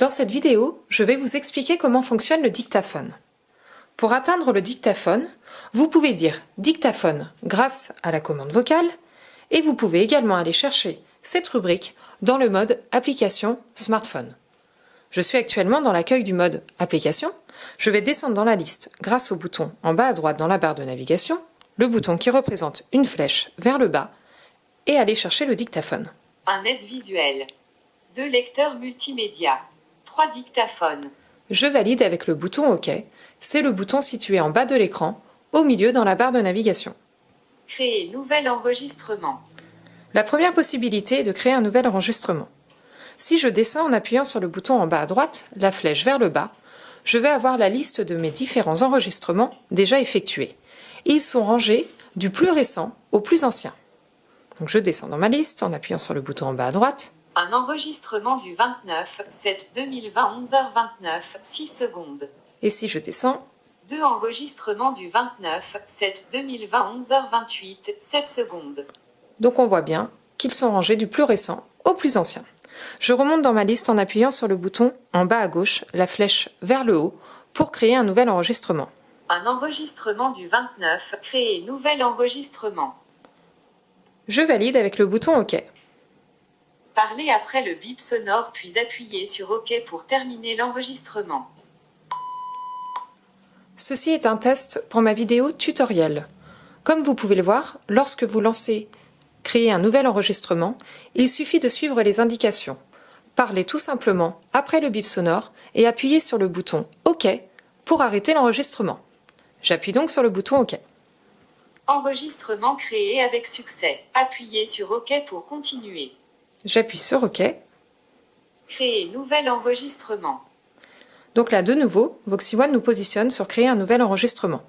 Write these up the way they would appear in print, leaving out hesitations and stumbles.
Dans cette vidéo, je vais vous expliquer comment fonctionne le dictaphone. Pour atteindre le dictaphone, vous pouvez dire dictaphone grâce à la commande vocale et vous pouvez également aller chercher cette rubrique dans le mode application smartphone. Je suis actuellement dans l'accueil du mode application. Je vais descendre dans la liste grâce au bouton en bas à droite dans la barre de navigation, le bouton qui représente une flèche vers le bas et aller chercher le dictaphone. Un aide visuel. 2 lecteurs multimédia. 3 dictaphones. Je valide avec le bouton OK. C'est le bouton situé en bas de l'écran, au milieu dans la barre de navigation. Créer nouvel enregistrement. La première possibilité est de créer un nouvel enregistrement. Si je descends en appuyant sur le bouton en bas à droite, la flèche vers le bas, je vais avoir la liste de mes différents enregistrements déjà effectués. Ils sont rangés du plus récent au plus ancien. Donc je descends dans ma liste en appuyant sur le bouton en bas à droite. Un enregistrement du 29/7/2020 11h29 6 secondes. Et si je descends, 2 enregistrements du 29/7/2020 11h28 7 secondes. donc on voit bien qu'ils sont rangés du plus récent au plus ancien. Je remonte dans ma liste en appuyant sur le bouton en bas à gauche, la flèche vers le haut, pour créer un nouvel enregistrement. Un enregistrement du 29. Créer nouvel enregistrement. Je valide avec le bouton OK. Parlez après le bip sonore puis appuyez sur OK pour terminer l'enregistrement. Ceci est un test pour ma vidéo tutoriel. Comme vous pouvez le voir, lorsque vous lancez « Créer un nouvel enregistrement », il suffit de suivre les indications. Parlez tout simplement après le bip sonore et appuyez sur le bouton « OK » pour arrêter l'enregistrement. J'appuie donc sur le bouton « OK ». Enregistrement créé avec succès. Appuyez sur OK pour continuer. J'appuie sur OK. Créer nouvel enregistrement. Donc là, de nouveau, Voxy One nous positionne sur créer un nouvel enregistrement.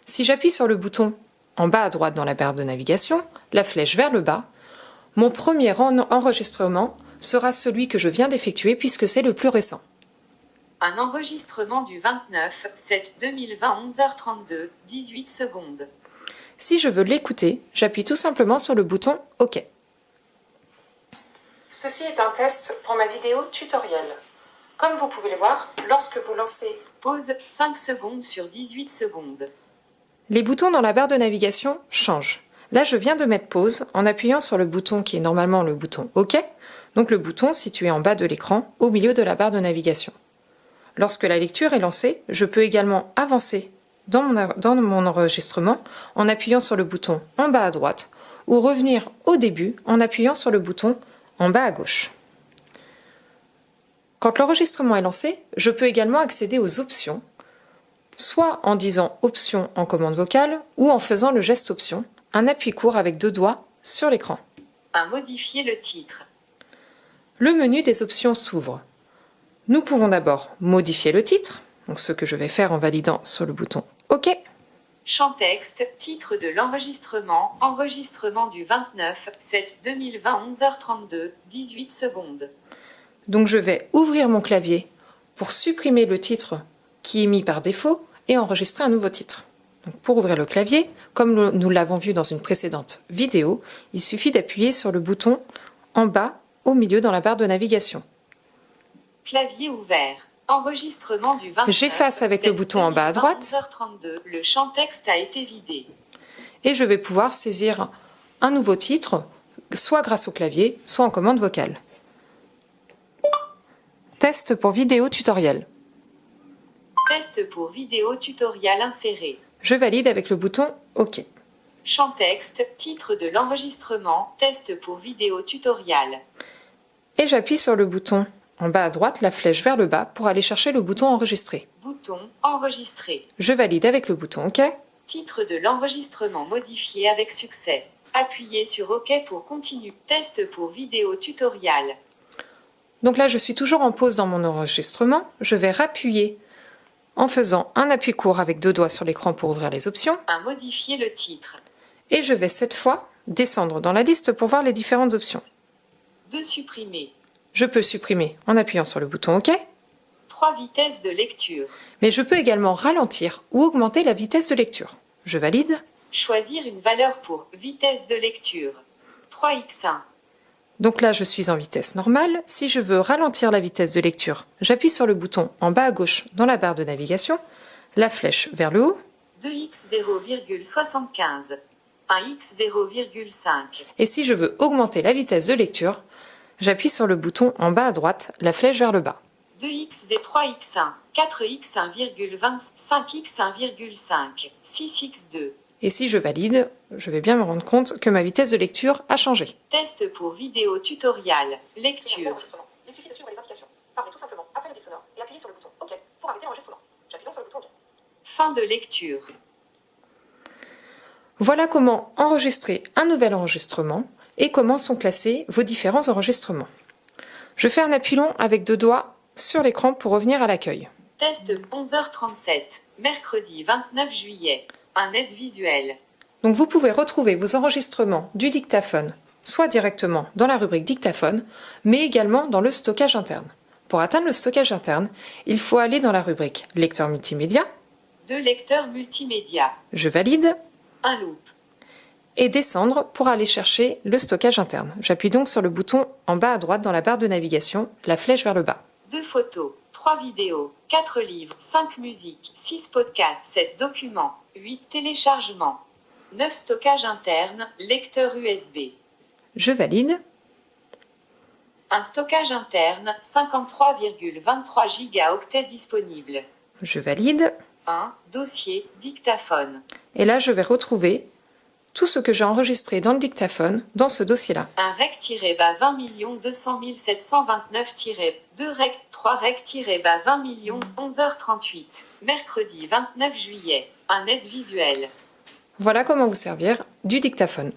Si j'appuie sur le bouton en bas à droite dans la barre de navigation, la flèche vers le bas, mon premier enregistrement sera celui que je viens d'effectuer puisque c'est le plus récent. Un enregistrement du 29/7/2020 11h32 18 secondes. Si je veux l'écouter, j'appuie tout simplement sur le bouton OK. Ceci est un test pour ma vidéo tutoriel. Comme vous pouvez le voir, lorsque vous lancez Pause 5 secondes sur 18 secondes. les boutons dans la barre de navigation changent. Là, je viens de mettre pause en appuyant sur le bouton qui est normalement le bouton OK, donc le bouton situé en bas de l'écran, au milieu de la barre de navigation. Lorsque la lecture est lancée, je peux également avancer dans mon enregistrement en appuyant sur le bouton en bas à droite ou revenir au début en appuyant sur le bouton en bas à gauche. Quand l'enregistrement est lancé, je peux également accéder aux options, soit en disant option en commande vocale ou en faisant le geste option, un appui court avec 2 doigts sur l'écran. Modifier le titre. Le menu des options s'ouvre. Nous pouvons d'abord modifier le titre, donc ce que je vais faire en validant sur le bouton OK. Champ texte, titre de l'enregistrement, enregistrement du 29/7/2020 11h32 18 secondes. Donc je vais ouvrir mon clavier pour supprimer le titre qui est mis par défaut et enregistrer un nouveau titre. Donc pour ouvrir le clavier, comme nous l'avons vu dans une précédente vidéo, il suffit d'appuyer sur le bouton en bas au milieu dans la barre de navigation. Clavier ouvert. Enregistrement du 29. J'efface avec le bouton en bas à droite. 11h32. Le champ texte a été vidé. Et je vais pouvoir saisir un nouveau titre, soit grâce au clavier, soit en commande vocale. Test pour vidéo tutoriel. Test pour vidéo tutoriel inséré. Je valide avec le bouton OK. Champ texte, titre de l'enregistrement, test pour vidéo tutoriel. Et j'appuie sur le bouton en bas à droite, la flèche vers le bas pour aller chercher le bouton enregistrer. Bouton enregistrer. Je valide avec le bouton OK. Titre de l'enregistrement modifié avec succès. Appuyez sur OK pour continuer. Test pour vidéo tutoriel. Donc là, je suis toujours en pause dans mon enregistrement. Je vais rappuyer en faisant un appui court avec 2 doigts sur l'écran pour ouvrir les options. Modifier le titre. Et je vais cette fois descendre dans la liste pour voir les différentes options. De supprimer. Je peux supprimer en appuyant sur le bouton OK. 3 vitesses de lecture. Mais je peux également ralentir ou augmenter la vitesse de lecture. Je valide. Choisir une valeur pour vitesse de lecture. 3x1. Donc là, je suis en vitesse normale. Si je veux ralentir la vitesse de lecture, j'appuie sur le bouton en bas à gauche dans la barre de navigation, la flèche vers le haut. 2x 0,75. 1x 0,5. Et si je veux augmenter la vitesse de lecture, j'appuie sur le bouton en bas à droite, la flèche vers le bas. 2x et 3x1. 4x 1,20. 5x 1,5. 6x2. Et si je valide, je vais bien me rendre compte que ma vitesse de lecture a changé. Test pour vidéo tutoriel. Lecture. Il suffit de suivre les indications. Parlez tout simplement après le bip sonore et appuyez sur le bouton OK pour arrêter l'enregistrement. J'appuie donc sur le bouton OK. Fin de lecture. Voilà comment enregistrer un nouvel enregistrement et comment sont classés vos différents enregistrements. Je fais un appui long avec 2 doigts sur l'écran pour revenir à l'accueil. Test 11h37. Mercredi 29 juillet. Un aide visuel. Donc vous pouvez retrouver vos enregistrements du dictaphone, soit directement dans la rubrique dictaphone, mais également dans le stockage interne. Pour atteindre le stockage interne, il faut aller dans la rubrique lecteur multimédia. 2 lecteurs multimédia. Je valide. Un loop. Et descendre pour aller chercher le stockage interne. J'appuie donc sur le bouton en bas à droite dans la barre de navigation, la flèche vers le bas. 2 photos. 3 vidéos. 4 livres. 5 musiques. 6 podcasts. 7 documents. 8 téléchargements. 9 stockages internes. Lecteur USB. Je valide. Un stockage interne. 53,23 gigaoctets disponible. Je valide. 1. Dossier. Dictaphone. Et là, je vais retrouver tout ce que j'ai enregistré dans le dictaphone dans ce dossier-là. Un rec-bas 20 200 729-2 rec 3 rec-bas 20 11h38. Mercredi 29 juillet. Un aide visuel. Voilà comment vous servir du dictaphone.